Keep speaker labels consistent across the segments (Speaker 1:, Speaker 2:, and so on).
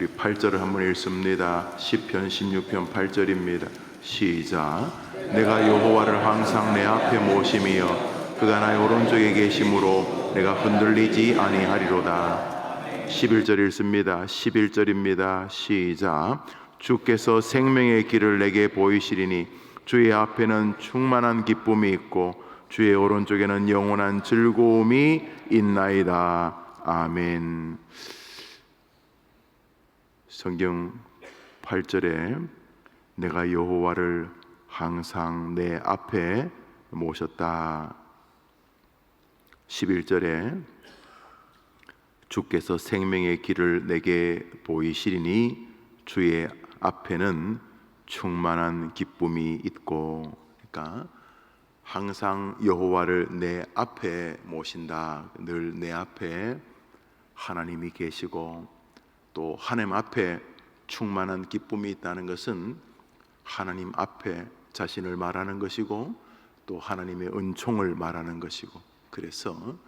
Speaker 1: 우리 8절을 한번 읽습니다. 시편 16편 8절입니다. 시작. 내가 여호와를 항상 내 앞에 모심이여 그가 나의 오른쪽에 계심으로 내가 흔들리지 아니하리로다. 11절 읽습니다. 11절입니다. 시작. 주께서 생명의 길을 내게 보이시리니 주의 앞에는 충만한 기쁨이 있고 주의 오른쪽에는 영원한 즐거움이 있나이다. 아멘. 성경 8절에 내가 여호와를 항상 내 앞에 모셨다. 11절에 주께서 생명의 길을 내게 보이시리니 주의 앞에는 충만한 기쁨이 있고, 그러니까 항상 여호와를 내 앞에 모신다. 늘 내 앞에 하나님이 계시고 또 하나님 앞에 충만한 기쁨이 있다는 것은 하나님 앞에 자신을 말하는 것이고 또 하나님의 은총을 말하는 것이고, 그래서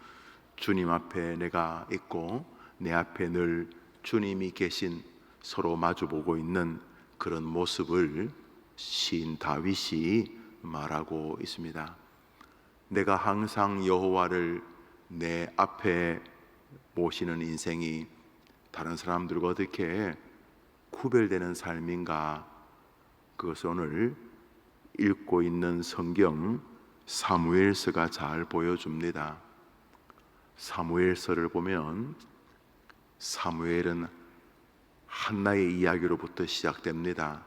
Speaker 1: 주님 앞에 내가 있고 내 앞에 늘 주님이 계신, 서로 마주보고 있는 그런 모습을 시인 다윗이 말하고 있습니다. 내가 항상 여호와를 내 앞에 모시는 인생이 다른 사람들과 어떻게 구별되는 삶인가, 그것을 오늘 읽고 있는 성경 사무엘서가 잘 보여줍니다. 사무엘서를 보면 사무엘은 한나의 이야기로부터 시작됩니다.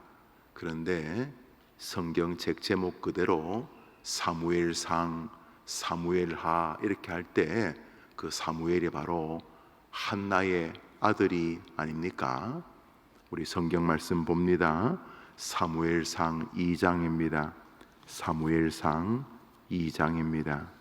Speaker 1: 그런데 성경책 제목 그대로 사무엘상, 사무엘하 이렇게 할 때 그 사무엘이 바로 한나의 아들이 아닙니까? 우리 성경 말씀 봅니다. 사무엘상 2장입니다. 사무엘상 2장입니다.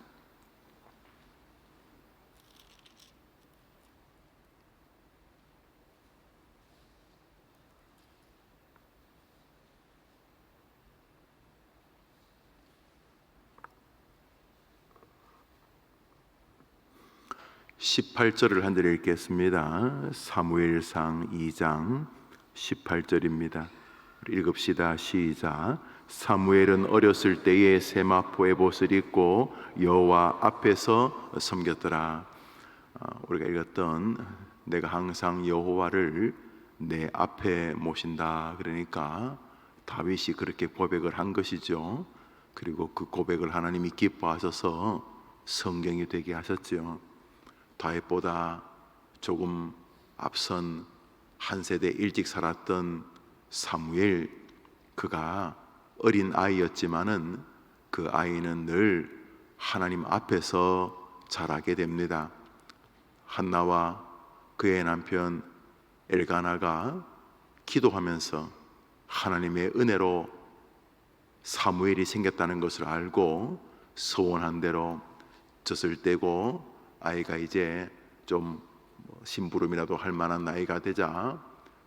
Speaker 1: 18절을 한 절 읽겠습니다. 사무엘상 2장 18절입니다. 읽읍시다. 시작. 사무엘은 어렸을 때에 세마포 에봇을 입고 여호와 앞에서 섬겼더라. 우리가 읽었던 내가 항상 여호와를 내 앞에 모신다, 그러니까 다윗이 그렇게 고백을 한 것이죠. 그리고 그 고백을 하나님이 기뻐하셔서 성경이 되게 하셨죠. 다윗보다 조금 앞선 한 세대 일찍 살았던 사무엘, 그가 어린 아이였지만은 그 아이는 늘 하나님 앞에서 자라게 됩니다. 한나와 그의 남편 엘가나가 기도하면서 하나님의 은혜로 사무엘이 생겼다는 것을 알고 소원한 대로 젖을 떼고 아이가 이제 좀 심부름이라도 할 만한 나이가 되자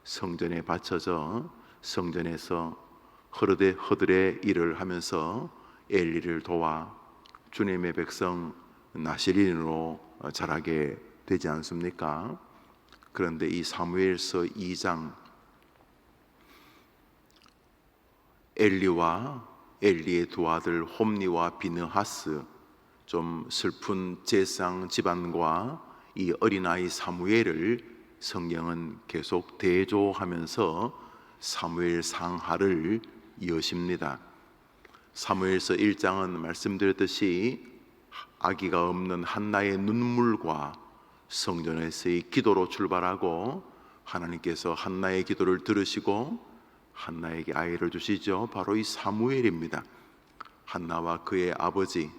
Speaker 1: 성전에 바쳐져 성전에서 허들의 일을 하면서 엘리를 도와 주님의 백성 나시린으로 자라게 되지 않습니까? 그런데 이 사무엘서 2장, 엘리와 엘리의 두 아들 홈니와 비느하스, 좀 슬픈 제사장 집안과 이 어린아이 사무엘을 성경은 계속 대조하면서 사무엘 상하를 이어십니다. 사무엘서 1장은 말씀드렸듯이 아기가 없는 한나의 눈물과 성전에서의 기도로 출발하고 하나님께서 한나의 기도를 들으시고 한나에게 아이를 주시죠. 바로 이 사무엘입니다. 한나와 그의 아버지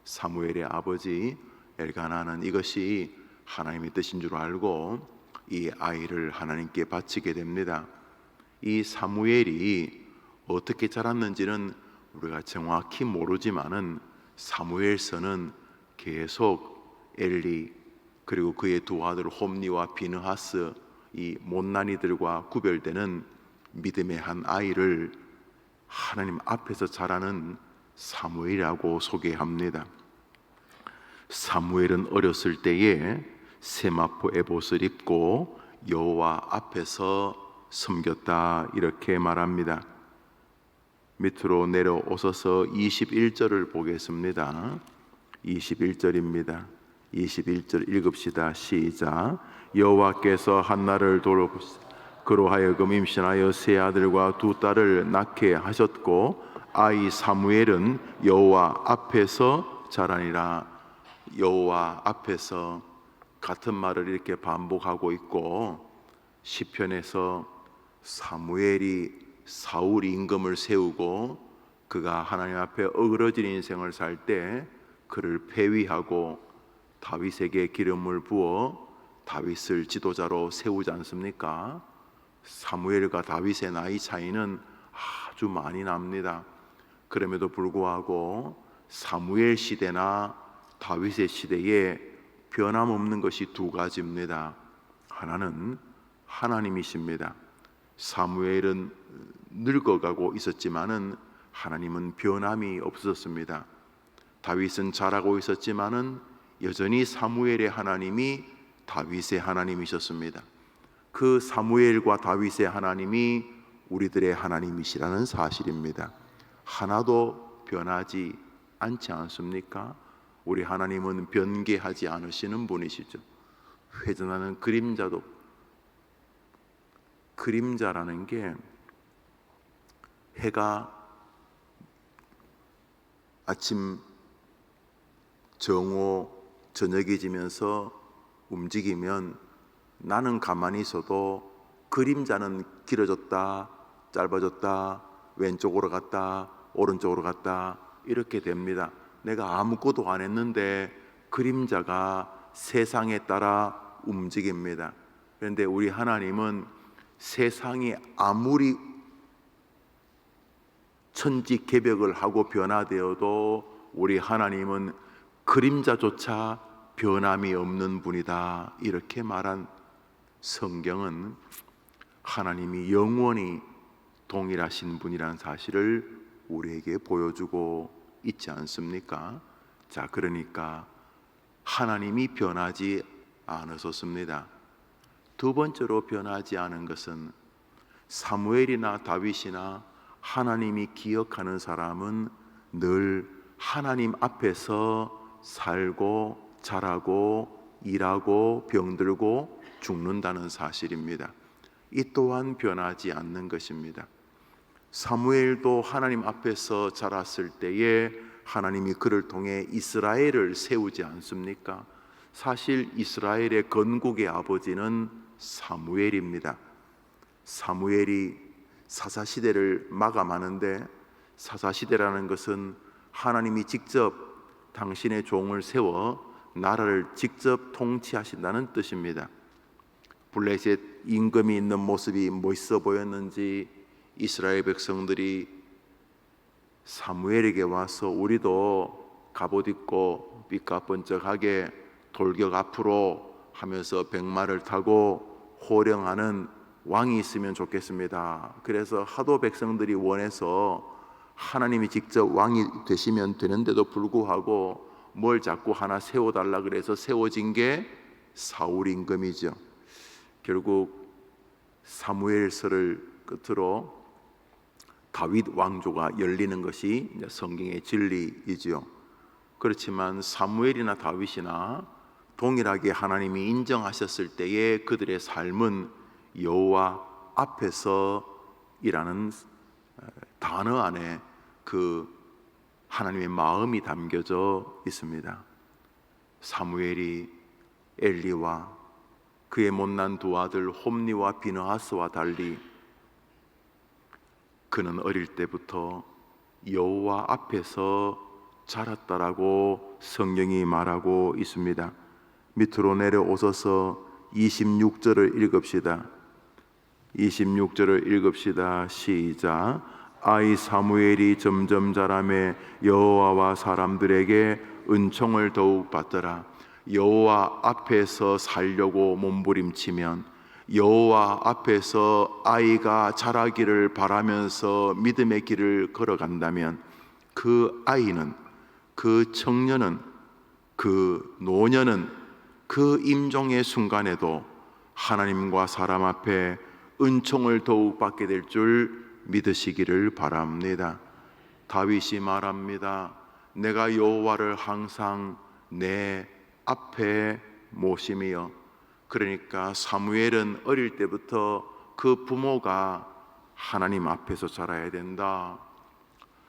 Speaker 1: 사무엘의 아버지 엘가나는 이것이 하나님의 뜻인 줄 알고 이 아이를 하나님께 바치게 됩니다. 이 사무엘이 어떻게 자랐는지는 우리가 정확히 모르지만은 사무엘서는 계속 엘리 그리고 그의 두 아들 홈니와 비느하스, 이 못난이들과 구별되는 믿음의 한 아이를 하나님 앞에서 자라는 사무엘이라고 소개합니다. 사무엘은 어렸을 때에 세마포 에봇을 입고 여호와 앞에서 섬겼다 이렇게 말합니다. 밑으로 내려오셔서 21절을 보겠습니다. 21절입니다. 21절 읽읍시다. 시작. 여호와께서 한나를 돌보시사 그로 하여금 임신하여 세 아들과 두 딸을 낳게 하셨고 아이 사무엘은 여호와 앞에서 자라니라. 여호와 앞에서 같은 말을 이렇게 반복하고 있고, 시편에서 사무엘이 사울 임금을 세우고 그가 하나님 앞에 어그러진 인생을 살 때 그를 폐위하고 다윗에게 기름을 부어 다윗을 지도자로 세우지 않습니까? 사무엘과 다윗의 나이 차이는 아주 많이 납니다. 그럼에도 불구하고 사무엘 시대나 다윗의 시대에 변함없는 것이 두 가지입니다. 하나는 하나님이십니다. 사무엘은 늙어가고 있었지만은 하나님은 변함이 없었습니다. 다윗은 자라고 있었지만은 여전히 사무엘의 하나님이 다윗의 하나님이셨습니다. 그 사무엘과 다윗의 하나님이 우리들의 하나님이시라는 사실입니다. 하나도 변하지 않지 않습니까? 우리 하나님은 변개하지 않으시는 분이시죠. 회전하는 그림자도, 그림자라는 게 해가 아침 정오 저녁이 지면서 움직이면 나는 가만히 있어도 그림자는 길어졌다 짧아졌다 왼쪽으로 갔다 오른쪽으로 갔다 이렇게 됩니다. 내가 아무것도 안 했는데 그림자가 세상에 따라 움직입니다. 그런데 우리 하나님은 세상이 아무리 천지개벽을 하고 변화되어도 우리 하나님은 그림자조차 변함이 없는 분이다 이렇게 말한 성경은 하나님이 영원히 동일하신 분이라는 사실을 우리에게 보여주고 있지 않습니까? 자, 그러니까 하나님이 변하지 않으셨습니다. 두 번째로 변하지 않은 것은 사무엘이나 다윗이나 하나님이 기억하는 사람은 늘 하나님 앞에서 살고 자라고 일하고 병들고 죽는다는 사실입니다. 이 또한 변하지 않는 것입니다. 사무엘도 하나님 앞에서 자랐을 때에 하나님이 그를 통해 이스라엘을 세우지 않습니까? 사실 이스라엘의 건국의 아버지는 사무엘입니다. 사무엘이 사사시대를 마감하는데, 사사시대라는 것은 하나님이 직접 당신의 종을 세워 나라를 직접 통치하신다는 뜻입니다. 블레셋 임금이 있는 모습이 멋있어 보였는지 이스라엘 백성들이 사무엘에게 와서 우리도 갑옷 입고 삐까번쩍하게 돌격 앞으로 하면서 백마를 타고 호령하는 왕이 있으면 좋겠습니다. 그래서 하도 백성들이 원해서 하나님이 직접 왕이 되시면 되는데도 불구하고 뭘 자꾸 하나 세워달라 그래서 세워진 게 사울 임금이죠. 결국 사무엘서를 끝으로 다윗 왕조가 열리는 것이 성경의 진리이지요. 그렇지만 사무엘이나 다윗이나 동일하게 하나님이 인정하셨을 때에 그들의 삶은 여호와 앞에서 이라는 단어 안에 그 하나님의 마음이 담겨져 있습니다. 사무엘이 엘리와 그의 못난 두 아들 홈니와 비느하스와 달리 그는 어릴 때부터 여호와 앞에서 자랐다라고 성경이 말하고 있습니다. 밑으로 내려오셔서 26절을 읽읍시다. 26절을 읽읍시다. 시작. 아이 사무엘이 점점 자라매 여호와와 사람들에게 은총을 더욱 받더라. 여호와 앞에서 살려고 몸부림치면, 여호와 앞에서 아이가 자라기를 바라면서 믿음의 길을 걸어간다면 그 아이는, 그 청년은, 그 노년은 그 임종의 순간에도 하나님과 사람 앞에 은총을 더욱 받게 될 줄 믿으시기를 바랍니다. 다윗이 말합니다. 내가 여호와를 항상 내 앞에 모심이요. 그러니까 사무엘은 어릴 때부터 그 부모가 하나님 앞에서 자라야 된다,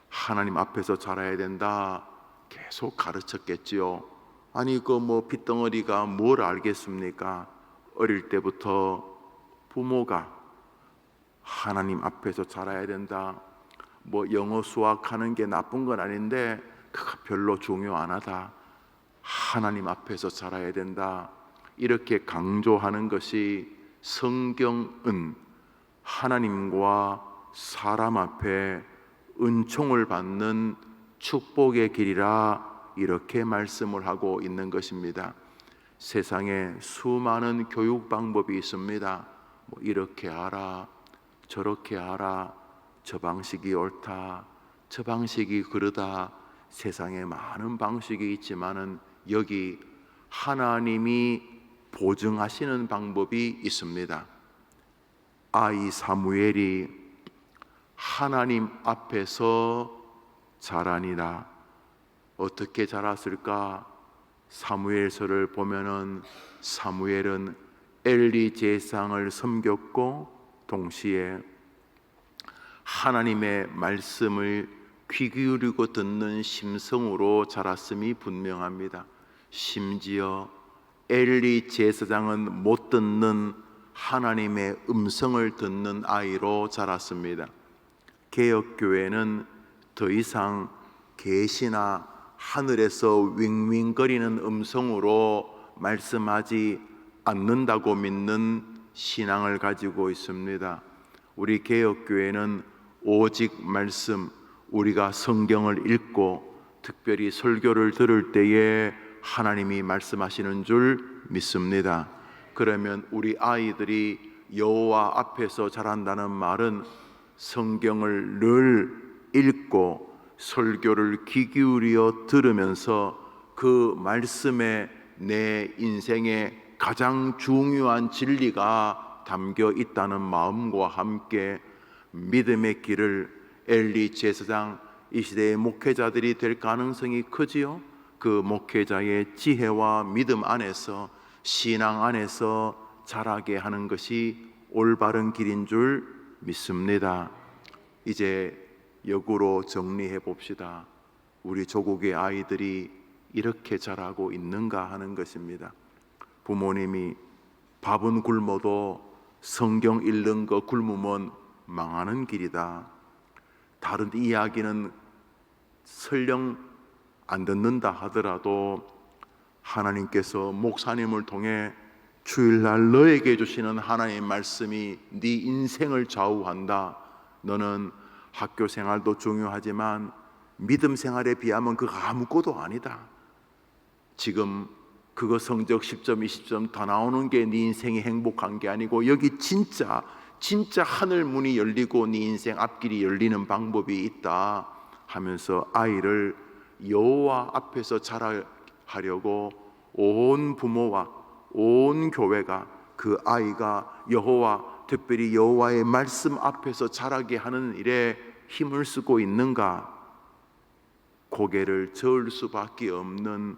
Speaker 1: 하나님 앞에서 자라야 된다 계속 가르쳤겠지요. 아니 그 뭐 핏덩어리가 뭘 알겠습니까? 어릴 때부터 부모가 하나님 앞에서 자라야 된다. 뭐 영어 수학하는 게 나쁜 건 아닌데 그거 별로 중요 안 하다. 하나님 앞에서 자라야 된다. 이렇게 강조하는 것이 성경은 하나님과 사람 앞에 은총을 받는 축복의 길이라 이렇게 말씀을 하고 있는 것입니다. 세상에 수많은 교육 방법이 있습니다. 뭐 이렇게 하라, 저렇게 하라, 저 방식이 옳다, 저 방식이 그르다. 세상에 많은 방식이 있지만은 여기 하나님이 보증하시는 방법이 있습니다. 아이 사무엘이 하나님 앞에서 자라니라. 어떻게 자랐을까? 사무엘서를 보면은 사무엘은 엘리 제사장을 섬겼고 동시에 하나님의 말씀을 귀 기울이고 듣는 심성으로 자랐음이 분명합니다. 심지어 엘리 제사장은 못 듣는 하나님의 음성을 듣는 아이로 자랐습니다. 개혁교회는 더 이상 계시나 하늘에서 윙윙거리는 음성으로 말씀하지 않는다고 믿는 신앙을 가지고 있습니다. 우리 개혁교회는 오직 말씀, 우리가 성경을 읽고 특별히 설교를 들을 때에 하나님이 말씀하시는 줄 믿습니다. 그러면 우리 아이들이 여호와 앞에서 자란다는 말은 성경을 늘 읽고 설교를 귀 기울여 들으면서 그 말씀에 내 인생의 가장 중요한 진리가 담겨 있다는 마음과 함께 믿음의 길을 엘리 제사장 이 시대의 목회자들이 될 가능성이 크지요. 그 목회자의 지혜와 믿음 안에서 신앙 안에서 자라게 하는 것이 올바른 길인 줄 믿습니다. 이제 역으로 정리해 봅시다. 우리 조국의 아이들이 이렇게 자라고 있는가 하는 것입니다. 부모님이 밥은 굶어도 성경 읽는 거 굶으면 망하는 길이다. 다른 이야기는 설령 안 듣는다 하더라도 하나님께서 목사님을 통해 주일날 너에게 주시는 하나님의 말씀이 네 인생을 좌우한다. 너는 학교 생활도 중요하지만 믿음 생활에 비하면 그거 아무것도 아니다. 지금 그거 성적 10점, 20점 더 나오는 게 네 인생이 행복한 게 아니고 여기 진짜 하늘 문이 열리고 네 인생 앞길이 열리는 방법이 있다 하면서 아이를 여호와 앞에서 자라하려고 온 부모와 온 교회가 그 아이가 여호와, 특별히 여호와의 말씀 앞에서 자라게 하는 일에 힘을 쓰고 있는가? 고개를 저을 수밖에 없는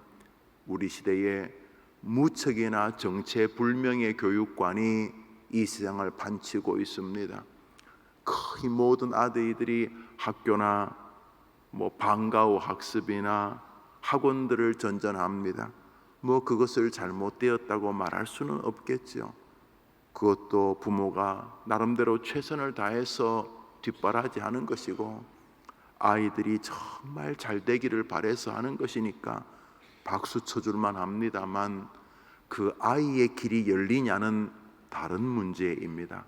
Speaker 1: 우리 시대의 무척이나 정체불명의 교육관이 이 세상을 반치고 있습니다. 거의 모든 아들들이 학교나 방과후 학습이나 학원들을 전전합니다. 그것을 잘못되었다고 말할 수는 없겠죠. 그것도 부모가 나름대로 최선을 다해서 뒷바라지하는 것이고 아이들이 정말 잘 되기를 바라서 하는 것이니까 박수 쳐줄만 합니다만 그 아이의 길이 열리냐는 다른 문제입니다.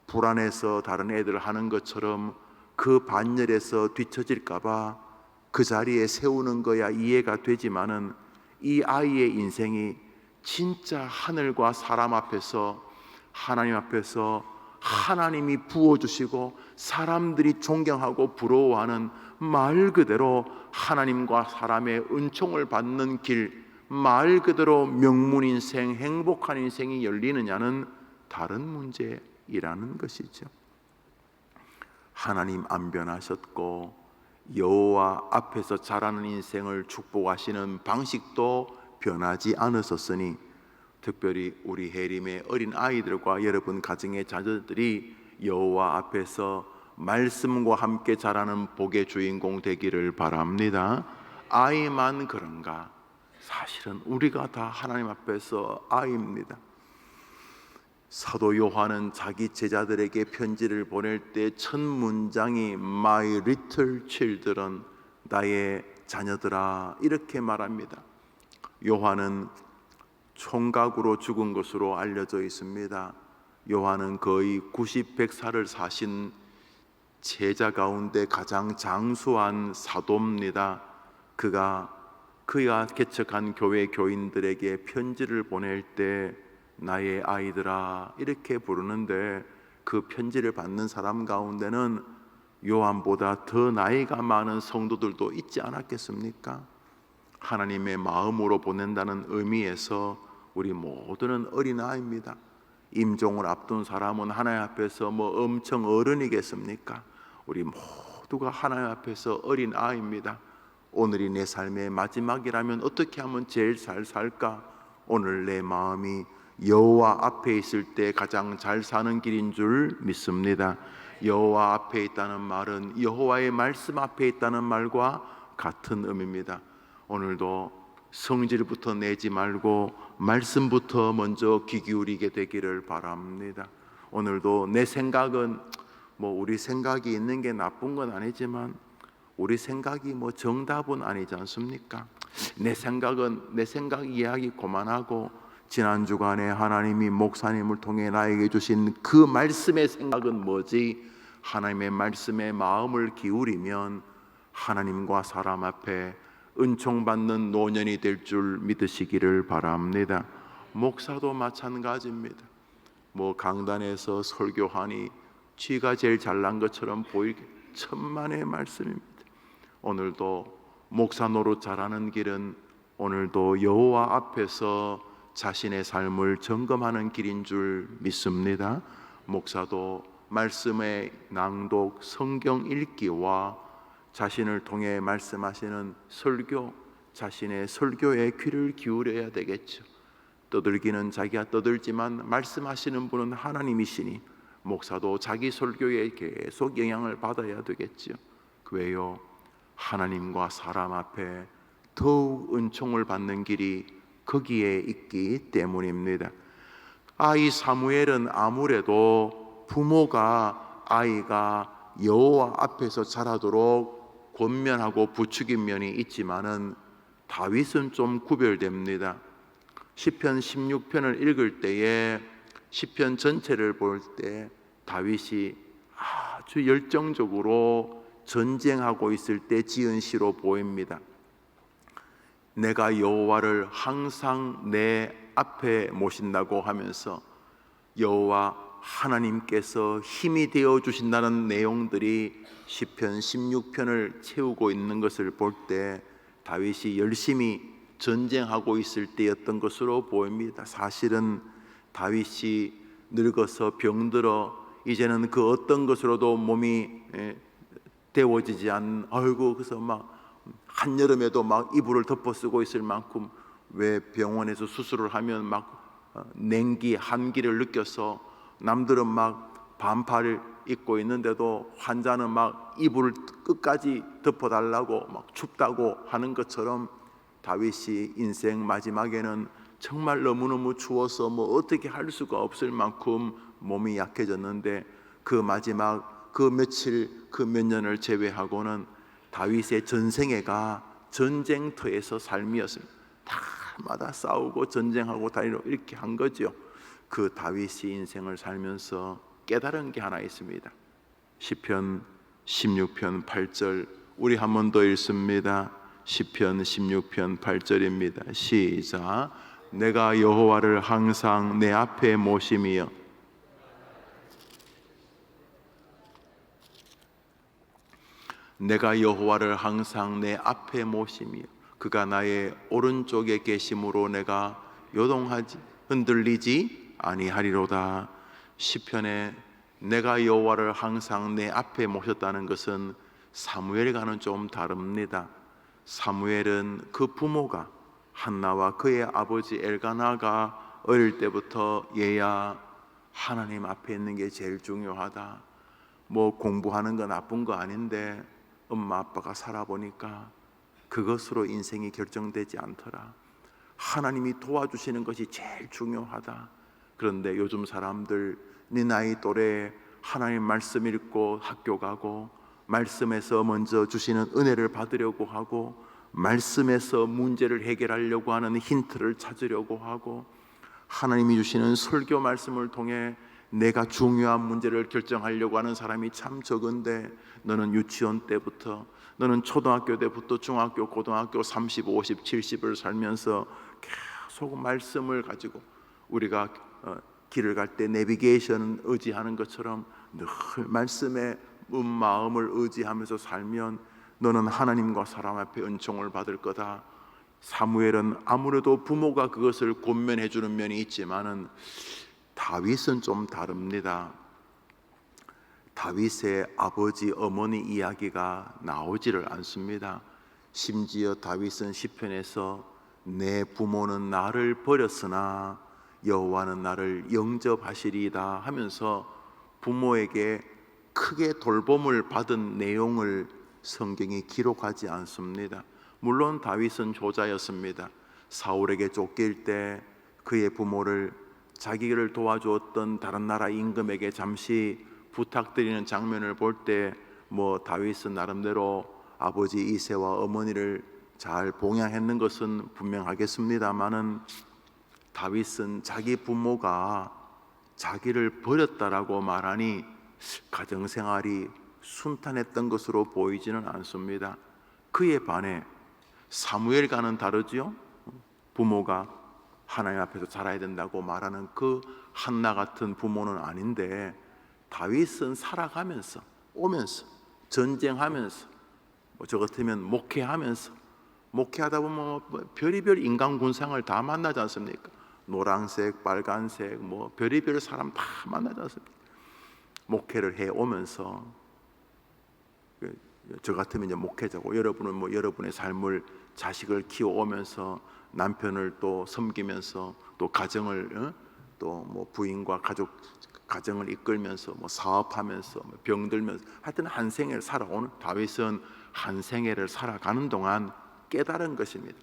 Speaker 1: 불안해서 다른 애들 하는 것처럼 그 반열에서 뒤처질까봐 그 자리에 세우는 거야 이해가 되지만은 이 아이의 인생이 진짜 하늘과 사람 앞에서 하나님 앞에서 하나님이 부어주시고 사람들이 존경하고 부러워하는 말 그대로 하나님과 사람의 은총을 받는 길, 말 그대로 명문 인생, 행복한 인생이 열리느냐는 다른 문제이라는 것이죠. 하나님 안 변하셨고 여호와 앞에서 자라는 인생을 축복하시는 방식도 변하지 않으셨으니, 특별히 우리 해림의 어린 아이들과 여러분 가정의 자녀들이 여호와 앞에서 말씀과 함께 자라는 복의 주인공 되기를 바랍니다. 아이만 그런가? 사실은 우리가 다 하나님 앞에서 아이입니다. 사도 요한은 자기 제자들에게 편지를 보낼 때 첫 문장이 My little children, 나의 자녀들아, 이렇게 말합니다. 요한은 총각으로 죽은 것으로 알려져 있습니다. 요한은 거의 90, 100살을 사신 제자 가운데 가장 장수한 사도입니다. 그가 개척한 교회 교인들에게 편지를 보낼 때 나의 아이들아 이렇게 부르는데, 그 편지를 받는 사람 가운데는 요한보다 더 나이가 많은 성도들도 있지 않았겠습니까? 하나님의 마음으로 보낸다는 의미에서 우리 모두는 어린아이입니다. 임종을 앞둔 사람은 하나님 앞에서 엄청 어른이겠습니까? 우리 모두가 하나님 앞에서 어린아이입니다. 오늘이 내 삶의 마지막이라면 어떻게 하면 제일 잘 살까? 오늘 내 마음이 여호와 앞에 있을 때 가장 잘 사는 길인 줄 믿습니다. 여호와 앞에 있다는 말은 여호와의 말씀 앞에 있다는 말과 같은 의미입니다. 오늘도 성질부터 내지 말고 말씀부터 먼저 귀 기울이게 되기를 바랍니다. 오늘도 내 생각은 우리 생각이 있는 게 나쁜 건 아니지만 우리 생각이 정답은 아니지 않습니까? 내 생각 이야기 그만하고 지난 주간에 하나님이 목사님을 통해 나에게 주신 그 말씀의 생각은 뭐지? 하나님의 말씀에 마음을 기울이면 하나님과 사람 앞에 은총받는 노년이 될 줄 믿으시기를 바랍니다. 목사도 마찬가지입니다. 강단에서 설교하니 쥐가 제일 잘난 것처럼 보이게 천만의 말씀입니다. 오늘도 목사 노릇 잘하는 길은 오늘도 여호와 앞에서 자신의 삶을 점검하는 길인 줄 믿습니다. 목사도 말씀의 낭독, 성경 읽기와 자신을 통해 말씀하시는 설교, 자신의 설교에 귀를 기울여야 되겠죠. 떠들기는 자기가 떠들지만 말씀하시는 분은 하나님이시니 목사도 자기 설교에 계속 영향을 받아야 되겠죠. 왜요? 하나님과 사람 앞에 더욱 은총을 받는 길이 거기에 있기 때문입니다. 아이 사무엘은 아무래도 부모가 아이가 여호와 앞에서 자라도록 권면하고 부추긴 면이 있지만은 다윗은 좀 구별됩니다. 시편 16편을 읽을 때에 시편 전체를 볼 때 다윗이 아주 열정적으로 전쟁하고 있을 때 지은 시로 보입니다. 내가 여호와를 항상 내 앞에 모신다고 하면서 여호와 하나님께서 힘이 되어 주신다는 내용들이 시편 16편을 채우고 있는 것을 볼 때 다윗이 열심히 전쟁하고 있을 때였던 것으로 보입니다. 사실은 다윗이 늙어서 병들어 이제는 그 어떤 것으로도 몸이 데워지지 않는, 그래서 한여름에도 이불을 덮어 쓰고 있을 만큼, 왜 병원에서 수술을 하면 냉기, 한기를 느껴서 남들은 반팔을 입고 있는데도 환자는 이불을 끝까지 덮어달라고 춥다고 하는 것처럼 다윗이 인생 마지막에는 정말 너무너무 추워서 어떻게 할 수가 없을 만큼 몸이 약해졌는데, 그 마지막 그 며칠 그 몇 년을 제외하고는 다윗의 전생애가 전쟁터에서 삶이었습니다. 다마다 싸우고 전쟁하고 다니고 이렇게 한 거죠. 그 다윗이 인생을 살면서 깨달은 게 하나 있습니다. 시편 16편 8절 우리 한 번 더 읽습니다. 시편 16편 8절입니다. 시작. 내가 여호와를 항상 내 앞에 모심이여 내가 여호와를 항상 내 앞에 모심이여. 그가 나의 오른쪽에 계심으로 내가 요동하지 흔들리지 아니하리로다. 시편에 내가 여호와를 항상 내 앞에 모셨다는 것은 사무엘과는 좀 다릅니다. 사무엘은 그 부모가 한나와 그의 아버지 엘가나가 어릴 때부터 얘야 하나님 앞에 있는 게 제일 중요하다. 뭐 공부하는 건 나쁜 거 아닌데 엄마 아빠가 살아보니까 그것으로 인생이 결정되지 않더라. 하나님이 도와주시는 것이 제일 중요하다. 그런데 요즘 사람들 네 나이 또래 하나님 말씀 읽고 학교 가고 말씀에서 먼저 주시는 은혜를 받으려고 하고 말씀에서 문제를 해결하려고 하는 힌트를 찾으려고 하고 하나님이 주시는 설교 말씀을 통해 내가 중요한 문제를 결정하려고 하는 사람이 참 적은데, 너는 유치원 때부터, 너는 초등학교 때부터 중학교, 고등학교 30, 50, 70을 살면서 계속 말씀을 가지고 우리가 길을 갈 때 내비게이션 의지하는 것처럼 늘 말씀의 마음을 의지하면서 살면 너는 하나님과 사람 앞에 은총을 받을 거다. 사무엘은 아무래도 부모가 그것을 권면해 주는 면이 있지만은 다윗은 좀 다릅니다. 다윗의 아버지 어머니 이야기가 나오지를 않습니다. 심지어 다윗은 시편에서 내 부모는 나를 버렸으나 여호와는 나를 영접하시리이다 하면서 부모에게 크게 돌봄을 받은 내용을 성경이 기록하지 않습니다. 물론 다윗은 조자였습니다. 사울에게 쫓길 때 그의 부모를 자기를 도와주었던 다른 나라 임금에게 잠시 부탁드리는 장면을 볼 때 다윗은 나름대로 아버지 이새와 어머니를 잘 봉양했는 것은 분명하겠습니다마는 다윗은 자기 부모가 자기를 버렸다라고 말하니 가정생활이 순탄했던 것으로 보이지는 않습니다. 그에 반해 사무엘과는 다르지요. 부모가 하나님 앞에서 살아야 된다고 말하는 그 한나 같은 부모는 아닌데, 다윗은 살아가면서 오면서 전쟁하면서 저 같으면 목회하다 보면 별의별 인간 군상을 다 만나지 않습니까? 노란색, 빨간색, 별의별 사람 다 만나지 않습니까? 목회를 해 오면서 저 같으면 이제 목회자고, 여러분은 여러분의 삶을 자식을 키워 오면서 남편을 또 섬기면서 또 가정을 또 부인과 가정을 이끌면서 사업하면서 병들면서 하여튼 한 생애를 살아오는 다윗은 한 생애를 살아가는 동안 깨달은 것입니다.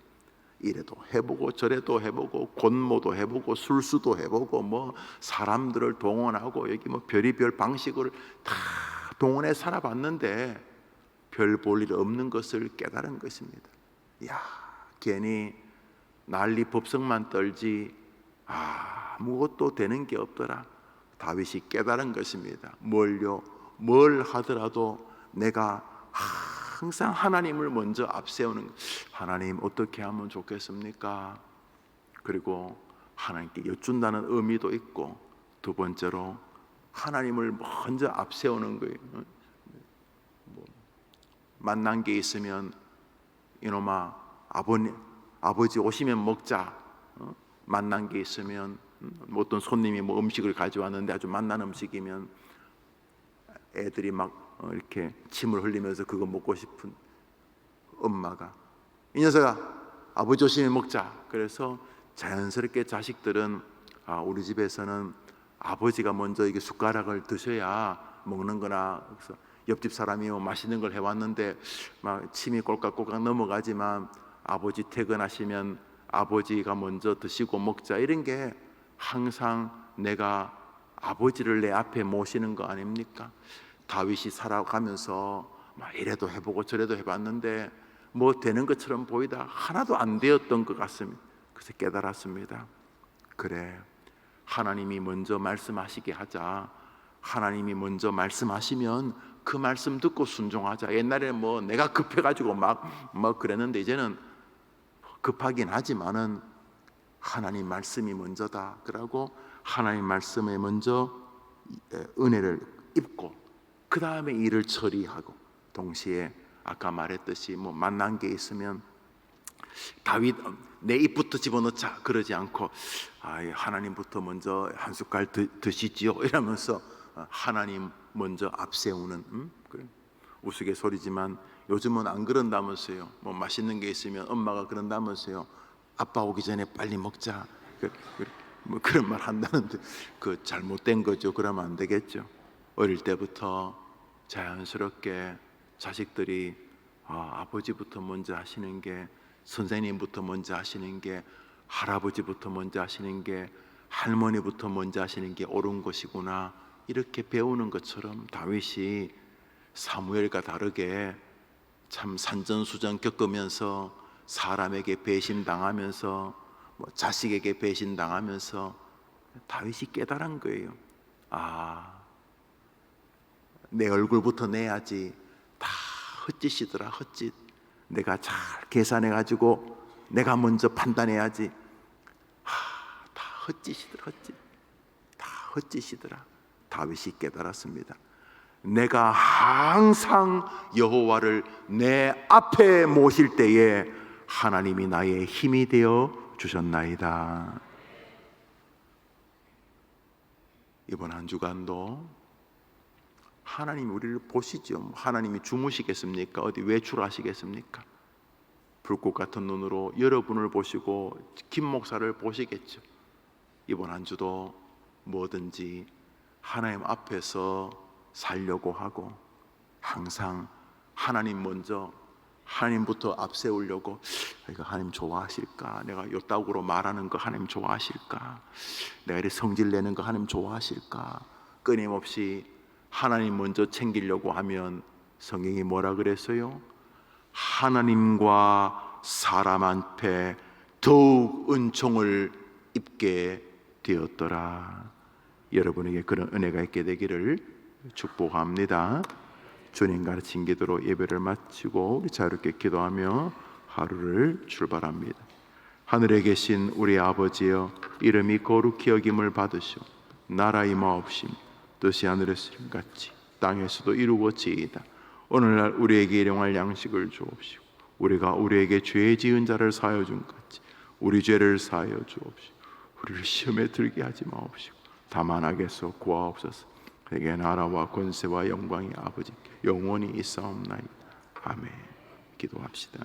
Speaker 1: 이래도 해보고 저래도 해보고 권모도 해보고 술수도 해보고 사람들을 동원하고 여기 별의별 방식을 다 동원해 살아봤는데 별 볼 일 없는 것을 깨달은 것입니다. 야, 괜히 난리 법석만 떨지 아무것도 되는 게 없더라. 다윗이 깨달은 것입니다. 뭘 하더라도 내가 항상 하나님을 먼저 앞세우는 것. 하나님 어떻게 하면 좋겠습니까? 그리고 하나님께 여쭌다는 의미도 있고, 두 번째로 하나님을 먼저 앞세우는 거예요. 만난 게 있으면 이놈아 아버지 오시면 먹자. 만난 게 있으면 어떤 손님이 음식을 가져왔는데 아주 맛난 음식이면 애들이 이렇게 침을 흘리면서 그거 먹고 싶은 엄마가 이 녀석아 아버지 오시면 먹자. 그래서 자연스럽게 자식들은 우리 집에서는 아버지가 먼저 이게 숟가락을 드셔야 먹는 거나, 그래서 옆집 사람이 맛있는 걸 해왔는데 침이 꼴깍꼴깍 넘어가지만 아버지 퇴근하시면 아버지가 먼저 드시고 먹자, 이런 게 항상 내가 아버지를 내 앞에 모시는 거 아닙니까? 다윗이 살아가면서 이래도 해보고 저래도 해봤는데 되는 것처럼 보이다 하나도 안 되었던 것 같습니다. 그래서 깨달았습니다. 그래, 하나님이 먼저 말씀하시게 하자. 하나님이 먼저 말씀하시면 그 말씀 듣고 순종하자. 옛날에는 내가 급해가지고 막 그랬는데 이제는 급하긴 하지만은 하나님 말씀이 먼저다. 그러고 하나님 말씀에 먼저 은혜를 입고 그 다음에 일을 처리하고, 동시에 아까 말했듯이 만난 게 있으면 다윗 내 입부터 집어넣자 그러지 않고 하나님부터 먼저 한 숟갈 드시지요 이러면서 하나님 먼저 앞세우는 그래. 우스갯소리지만 요즘은 안 그런다면서요. 뭐 맛있는 게 있으면 엄마가 그런다면서요. 아빠 오기 전에 빨리 먹자. 뭐 그런 말 한다는데 그 잘못된 거죠. 그러면 안 되겠죠. 어릴 때부터 자연스럽게 자식들이 아버지부터 먼저 하시는 게, 선생님부터 먼저 하시는 게, 할아버지부터 먼저 하시는 게, 할머니부터 먼저 하시는 게 옳은 것이구나 이렇게 배우는 것처럼 다윗이 사무엘과 다르게 참 산전수전 겪으면서 사람에게 배신당하면서 자식에게 배신당하면서 다윗이 깨달은 거예요. 내 얼굴부터 내야지. 다 헛짓이더라, 헛짓. 내가 잘 계산해가지고 내가 먼저 판단해야지. 다 헛짓이더라, 헛짓. 다 헛짓이더라. 다윗이 깨달았습니다. 내가 항상 여호와를 내 앞에 모실 때에 하나님이 나의 힘이 되어 주셨나이다. 이번 한 주간도 하나님이 우리를 보시죠. 하나님이 주무시겠습니까? 어디 외출하시겠습니까? 불꽃 같은 눈으로 여러분을 보시고 김 목사를 보시겠죠. 이번 한 주도 뭐든지 하나님 앞에서 살려고 하고 항상 하나님 먼저, 하나님부터 앞세우려고, 이거 하나님 좋아하실까? 내가 요따구로 말하는 거 하나님 좋아하실까? 내가 이렇게 성질 내는 거 하나님 좋아하실까? 끊임없이 하나님 먼저 챙기려고 하면 성경이 뭐라 그랬어요? 하나님과 사람한테 더욱 은총을 입게 되었더라. 여러분에게 그런 은혜가 있게 되기를 축복합니다. 주님 가르친 기도로 예배를 마치고 우리 자유롭게 기도하며 하루를 출발합니다. 하늘에 계신 우리 아버지여, 이름이 거룩히 여김을 받으시오. 나라 임하옵시며 뜻이 하늘에서 같이 땅에서도 이루어지이다. 오늘날 우리에게 일용할 양식을 주옵시고, 우리가 우리에게 죄 지은 자를 사하여 준 같이 우리 죄를 사하여 주옵시고, 우리를 시험에 들게 하지 마옵시고 다만 악에서 구하옵소서. 내게 나라와 권세와 영광이 아버지께 영원히 있사옵나이다. 아멘. 기도합시다.